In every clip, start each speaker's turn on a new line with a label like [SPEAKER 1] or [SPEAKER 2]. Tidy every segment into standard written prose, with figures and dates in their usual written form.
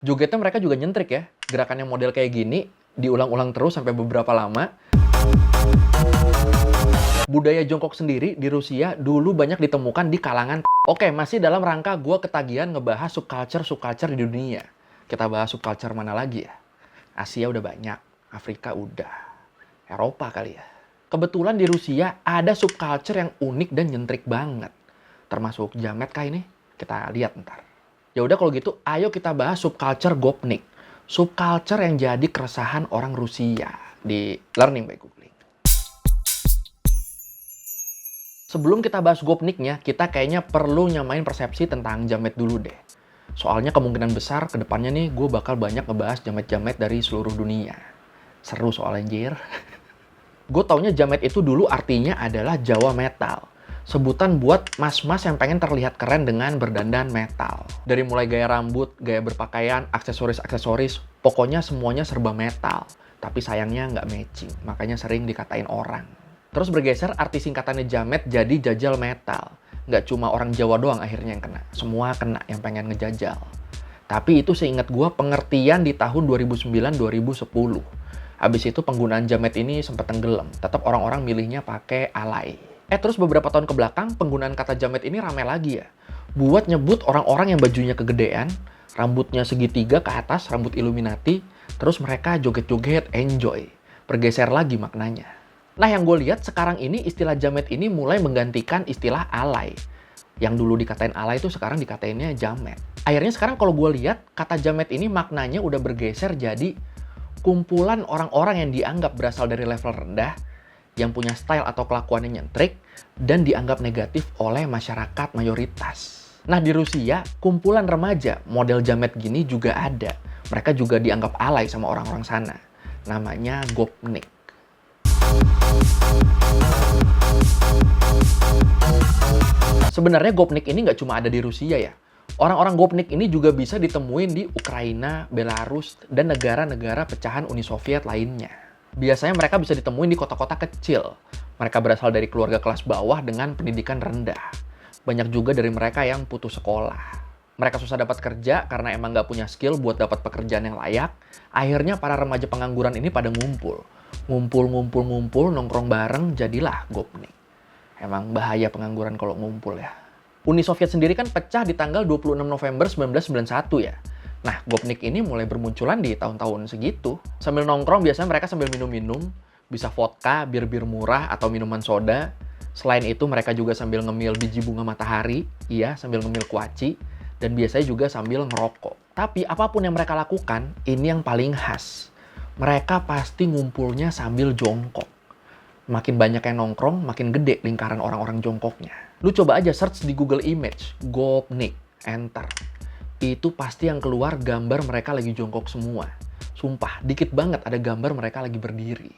[SPEAKER 1] Jogetnya mereka juga nyentrik ya. Gerakannya model kayak gini, diulang-ulang terus sampai beberapa lama. Budaya jongkok sendiri di Rusia dulu banyak ditemukan di kalangan. Oke, masih dalam rangka gue ketagihan ngebahas subculture di dunia. Kita bahas subculture mana lagi ya? Asia udah banyak, Afrika udah, Eropa kali ya. Kebetulan di Rusia ada subculture yang unik dan nyentrik banget. Termasuk jamet kah ini? Kita lihat ntar. Ya udah kalau gitu, ayo kita bahas subculture Gopnik. Subculture yang jadi keresahan orang Rusia di Learning by Googling. Sebelum kita bahas Gopniknya, kita kayaknya perlu nyamain persepsi tentang jamet dulu deh. Soalnya kemungkinan besar kedepannya nih gue bakal banyak ngebahas jamet-jamet dari seluruh dunia. Seru soalnya anjir. Gue taunya jamet itu dulu artinya adalah Jawa metal. Sebutan buat mas-mas yang pengen terlihat keren dengan berdandan metal. Dari mulai gaya rambut, gaya berpakaian, aksesoris-aksesoris, pokoknya semuanya serba metal. Tapi sayangnya nggak matching, makanya sering dikatain orang. Terus bergeser arti singkatannya jamet jadi jajal metal. Nggak cuma orang Jawa doang akhirnya yang kena. Semua kena yang pengen ngejajal. Tapi itu seingat gue pengertian di tahun 2009-2010. Habis itu penggunaan jamet ini sempat tenggelam. Tetap orang-orang milihnya pakai alay. Terus beberapa tahun ke belakang penggunaan kata jamet ini rame lagi ya. Buat nyebut orang-orang yang bajunya kegedean, rambutnya segitiga ke atas, rambut Illuminati, terus mereka joget-joget, enjoy. Bergeser lagi maknanya. Nah yang gue lihat sekarang ini istilah jamet ini mulai menggantikan istilah alay. Yang dulu dikatain alay itu sekarang dikatainnya jamet. Akhirnya sekarang kalau gue lihat kata jamet ini maknanya udah bergeser jadi kumpulan orang-orang yang dianggap berasal dari level rendah, yang punya style atau kelakuannya nyentrik, dan dianggap negatif oleh masyarakat mayoritas. Nah di Rusia, kumpulan remaja model jamet gini juga ada. Mereka juga dianggap alay sama orang-orang sana. Namanya Gopnik. Sebenarnya Gopnik ini nggak cuma ada di Rusia ya. Orang-orang Gopnik ini juga bisa ditemuin di Ukraina, Belarus, dan negara-negara pecahan Uni Soviet lainnya. Biasanya mereka bisa ditemuin di kota-kota kecil. Mereka berasal dari keluarga kelas bawah dengan pendidikan rendah. Banyak juga dari mereka yang putus sekolah. Mereka susah dapat kerja karena emang nggak punya skill buat dapat pekerjaan yang layak. Akhirnya para remaja pengangguran ini pada ngumpul. Ngumpul, nongkrong bareng, jadilah Gopnik. Emang bahaya pengangguran kalau ngumpul ya. Uni Soviet sendiri kan pecah di tanggal 26 November 1991 ya. Nah, Gopnik ini mulai bermunculan di tahun-tahun segitu. Sambil nongkrong biasanya mereka sambil minum-minum. Bisa vodka, bir-bir murah, atau minuman soda. Selain itu mereka juga sambil ngemil biji bunga matahari. Iya, sambil ngemil kuaci. Dan biasanya juga sambil ngerokok. Tapi apapun yang mereka lakukan, ini yang paling khas. Mereka pasti ngumpulnya sambil jongkok. Makin banyak yang nongkrong, makin gede lingkaran orang-orang jongkoknya. Lu coba aja search di Google Image, Gopnik, enter. Itu pasti yang keluar gambar mereka lagi jongkok semua. Sumpah, dikit banget ada gambar mereka lagi berdiri.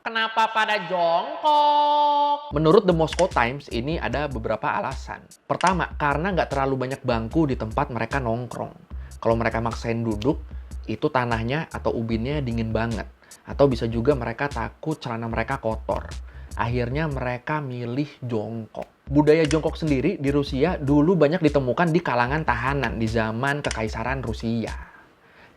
[SPEAKER 1] Kenapa pada jongkok? Menurut The Moscow Times, ini ada beberapa alasan. Pertama, karena nggak terlalu banyak bangku di tempat mereka nongkrong. Kalau mereka maksain duduk, itu tanahnya atau ubinnya dingin banget. Atau bisa juga mereka takut celana mereka kotor. Akhirnya mereka milih jongkok. Budaya jongkok sendiri di Rusia dulu banyak ditemukan di kalangan tahanan di zaman Kekaisaran Rusia.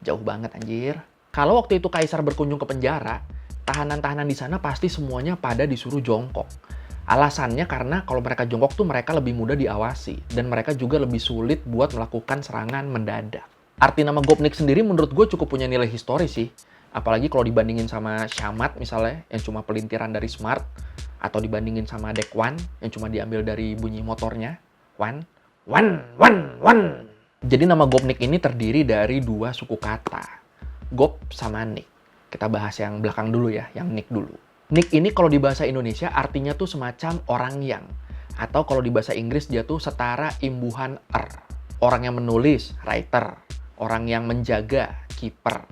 [SPEAKER 1] Jauh banget anjir. Kalau waktu itu kaisar berkunjung ke penjara, tahanan-tahanan di sana pasti semuanya pada disuruh jongkok. Alasannya karena kalau mereka jongkok tuh mereka lebih mudah diawasi. Dan mereka juga lebih sulit buat melakukan serangan mendadak. Arti nama Gopnik sendiri menurut gue cukup punya nilai historis sih. Apalagi kalau dibandingin sama Shamat misalnya, yang cuma pelintiran dari Smart. Atau dibandingin sama Dekwan, yang cuma diambil dari bunyi motornya. Wan. Jadi nama Gopnik ini terdiri dari dua suku kata. Gop sama Nik. Kita bahas yang belakang dulu ya, yang Nik dulu. Nik ini kalau di bahasa Indonesia artinya tuh semacam orang yang. Atau kalau di bahasa Inggris dia tuh setara imbuhan er. Orang yang menulis, writer. Orang yang menjaga, keeper.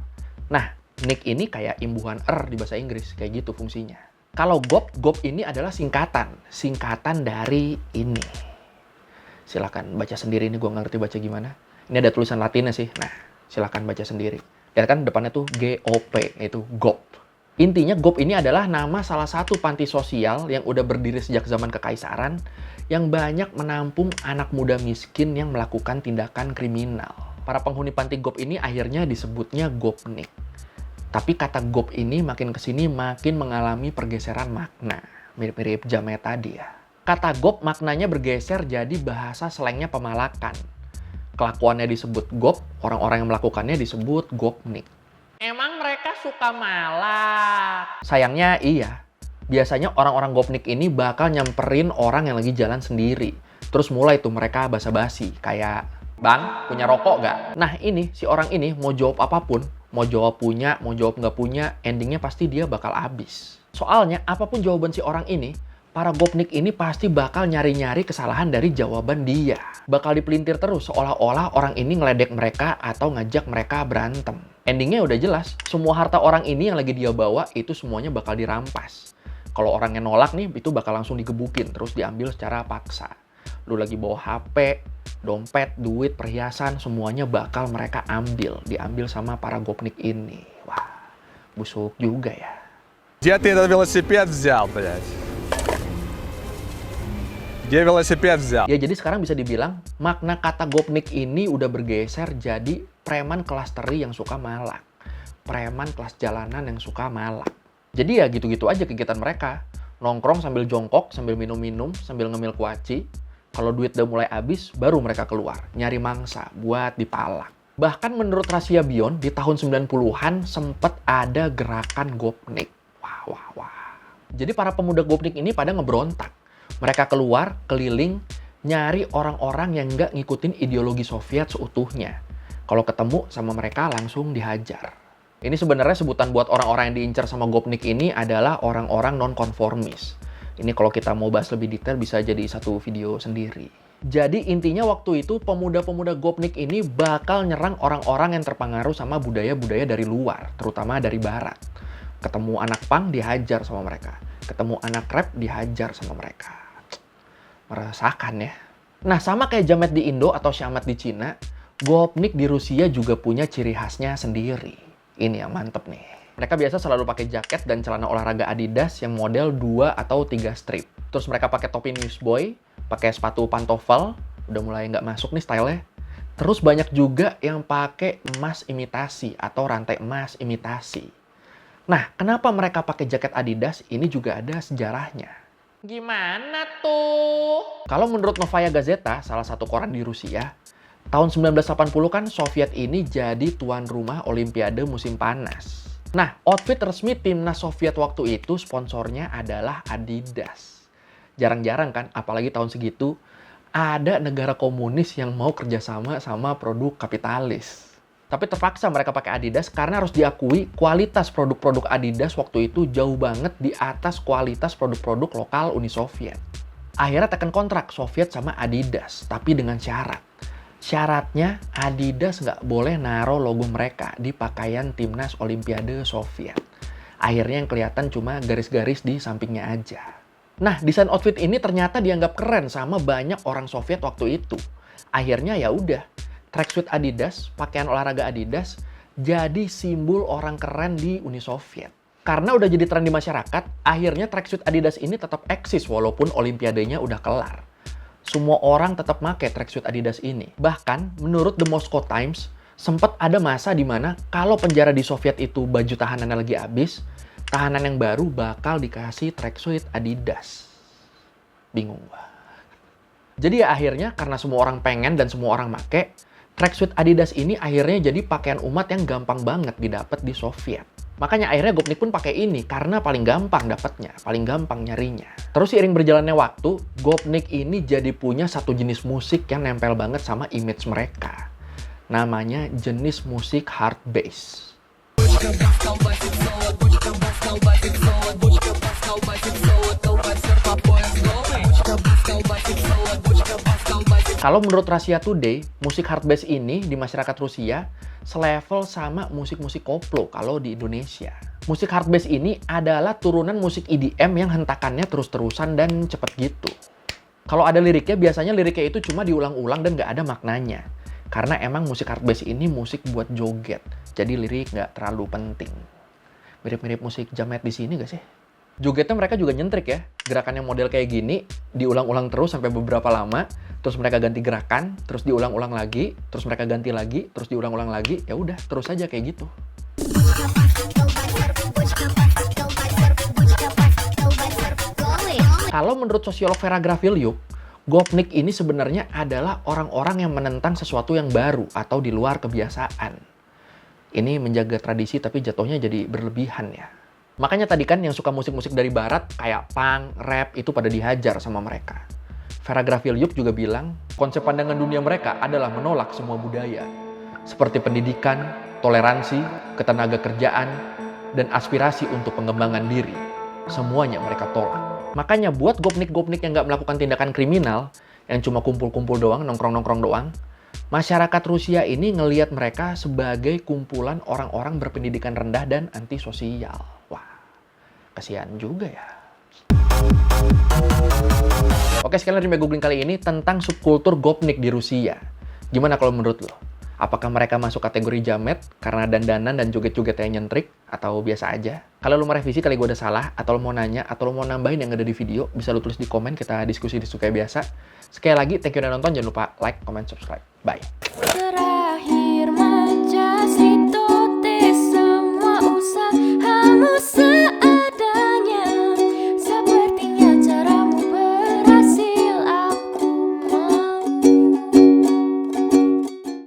[SPEAKER 1] Nah, Nik ini kayak imbuhan er di bahasa Inggris, kayak gitu fungsinya. Kalau Gop ini adalah singkatan dari ini. Silakan baca sendiri, ini gue ngerti baca gimana. Ini ada tulisan Latinnya sih, nah silakan baca sendiri. Lihat kan depannya tuh GOP, yaitu Gop. Intinya Gop ini adalah nama salah satu panti sosial yang udah berdiri sejak zaman Kekaisaran, yang banyak menampung anak muda miskin yang melakukan tindakan kriminal. para penghuni panti GOP ini akhirnya disebutnya gopnik. Tapi kata GOP ini makin kesini makin mengalami pergeseran makna. Mirip-mirip jamet tadi ya. Kata GOP maknanya bergeser jadi bahasa slangnya pemalakan. Kelakuannya disebut GOP, orang-orang yang melakukannya disebut gopnik. Emang mereka suka malak? Sayangnya iya. Biasanya orang-orang gopnik ini bakal nyamperin orang yang lagi jalan sendiri. Terus mulai tuh mereka basa-basi, kayak, "Bang, punya rokok nggak?" Nah ini, si orang ini mau jawab apapun, mau jawab punya, mau jawab nggak punya, endingnya pasti dia bakal habis. Soalnya apapun jawaban si orang ini, para gopnik ini pasti bakal nyari-nyari kesalahan dari jawaban dia. Bakal dipelintir terus seolah-olah orang ini ngeledek mereka atau ngajak mereka berantem. Endingnya udah jelas, semua harta orang ini yang lagi dia bawa itu semuanya bakal dirampas. Kalau orangnya nolak nih, itu bakal langsung digebukin, terus diambil secara paksa. Lu lagi bawa HP, dompet, duit, perhiasan, semuanya bakal mereka diambil sama para gopnik ini. Wah, busuk juga ya.
[SPEAKER 2] Где ты этот велосипед взял, блядь? Где велосипед взял?
[SPEAKER 1] Ya jadi sekarang bisa dibilang, makna kata gopnik ini udah bergeser jadi preman kelas teri yang suka malak. Preman kelas jalanan yang suka malak. Jadi ya gitu-gitu aja kegiatan mereka. Nongkrong sambil jongkok, sambil minum-minum, sambil ngemil kuaci. Kalau duit udah mulai habis, baru mereka keluar. Nyari mangsa buat dipalak. Bahkan menurut Rahasia Beyond, di tahun 90-an sempet ada gerakan gopnik. Wah. Jadi para pemuda gopnik ini pada ngebrontak. Mereka keluar, keliling, nyari orang-orang yang nggak ngikutin ideologi Soviet seutuhnya. Kalau ketemu sama mereka langsung dihajar. Ini sebenarnya sebutan buat orang-orang yang diincar sama gopnik ini adalah orang-orang non-konformis. Ini kalau kita mau bahas lebih detail bisa jadi satu video sendiri. Jadi intinya waktu itu pemuda-pemuda gopnik ini bakal nyerang orang-orang yang terpengaruh sama budaya-budaya dari luar, terutama dari barat. Ketemu anak punk dihajar sama mereka. Ketemu anak rap dihajar sama mereka. Merasakan ya. Nah sama kayak jamet di Indo atau syamat di Cina, gopnik di Rusia juga punya ciri khasnya sendiri. Ini yang mantep nih. Mereka biasa selalu pakai jaket dan celana olahraga Adidas yang model 2 atau 3 strip. Terus mereka pakai topi newsboy, pakai sepatu pantofel, udah mulai nggak masuk nih stylenya. Terus banyak juga yang pakai emas imitasi atau rantai emas imitasi. Nah, kenapa mereka pakai jaket Adidas? Ini juga ada sejarahnya. Gimana tuh? Kalau menurut Novaya Gazeta, salah satu koran di Rusia, tahun 1980 kan Soviet ini jadi tuan rumah Olimpiade musim panas. Nah, outfit resmi timnas Soviet waktu itu sponsornya adalah Adidas. Jarang-jarang kan, apalagi tahun segitu, ada negara komunis yang mau kerjasama sama produk kapitalis. Tapi terpaksa mereka pakai Adidas karena harus diakui kualitas produk-produk Adidas waktu itu jauh banget di atas kualitas produk-produk lokal Uni Soviet. Akhirnya tekan kontrak Soviet sama Adidas, tapi dengan syarat. Syaratnya Adidas nggak boleh naruh logo mereka di pakaian timnas Olimpiade Soviet. Akhirnya yang kelihatan cuma garis-garis di sampingnya aja. Nah, desain outfit ini ternyata dianggap keren sama banyak orang Soviet waktu itu. Akhirnya ya udah, tracksuit Adidas, pakaian olahraga Adidas, jadi simbol orang keren di Uni Soviet. Karena udah jadi tren di masyarakat, akhirnya tracksuit Adidas ini tetap eksis walaupun Olimpiadenya udah kelar. Semua orang tetap pakai tracksuit Adidas ini. Bahkan, menurut The Moscow Times, sempat ada masa di mana kalau penjara di Soviet itu baju tahanannya lagi habis, tahanan yang baru bakal dikasih tracksuit Adidas. Bingung gua. Jadi ya akhirnya karena semua orang pengen dan semua orang make, tracksuit Adidas ini akhirnya jadi pakaian umat yang gampang banget didapat di Soviet. Makanya akhirnya Gopnik pun pakai ini karena paling gampang dapatnya, paling gampang nyarinya. Terus seiring berjalannya waktu, Gopnik ini jadi punya satu jenis musik yang nempel banget sama image mereka. Namanya jenis musik hard bass. Kalau menurut Russia Today, musik hard bass ini di masyarakat Rusia selevel sama musik-musik koplo kalau di Indonesia. Musik hard bass ini adalah turunan musik EDM yang hentakannya terus-terusan dan cepet gitu. Kalau ada liriknya, biasanya liriknya itu cuma diulang-ulang dan nggak ada maknanya. Karena emang musik hard bass ini musik buat joget, jadi lirik nggak terlalu penting. Mirip-mirip musik jamet di sini nggak sih? Jogetnya mereka juga nyentrik ya. Gerakan yang model kayak gini diulang-ulang terus sampai beberapa lama, terus mereka ganti gerakan, terus diulang-ulang lagi, terus mereka ganti lagi, terus diulang-ulang lagi. Ya udah, terus aja kayak gitu. Kalau menurut sosiolog Vera Graviliuk, Gopnik ini sebenarnya adalah orang-orang yang menentang sesuatu yang baru atau di luar kebiasaan. Ini menjaga tradisi tapi jatuhnya jadi berlebihan ya. Makanya tadi kan yang suka musik-musik dari barat kayak punk, rap itu pada dihajar sama mereka. Vera Graviliuk juga bilang, konsep pandangan dunia mereka adalah menolak semua budaya. Seperti pendidikan, toleransi, ketenaga kerjaan, dan aspirasi untuk pengembangan diri. Semuanya mereka tolak. Makanya buat gopnik-gopnik yang nggak melakukan tindakan kriminal, yang cuma kumpul-kumpul doang, nongkrong-nongkrong doang, masyarakat Rusia ini ngelihat mereka sebagai kumpulan orang-orang berpendidikan rendah dan antisosial. Wah, kasihan juga ya. Oke, sekian dari googling kali ini tentang subkultur gopnik di Rusia. Gimana kalau menurut lo? Apakah mereka masuk kategori jamet karena dandanan dan joget-joget yang nyentrik? Atau biasa aja? Kalau lo mau revisi kali gue udah salah, atau lo mau nanya, atau lo mau nambahin yang ada di video, bisa lo tulis di komen, kita diskusi kayak biasa. Sekali lagi, thank you udah nonton. Jangan lupa like, comment, subscribe. Bye.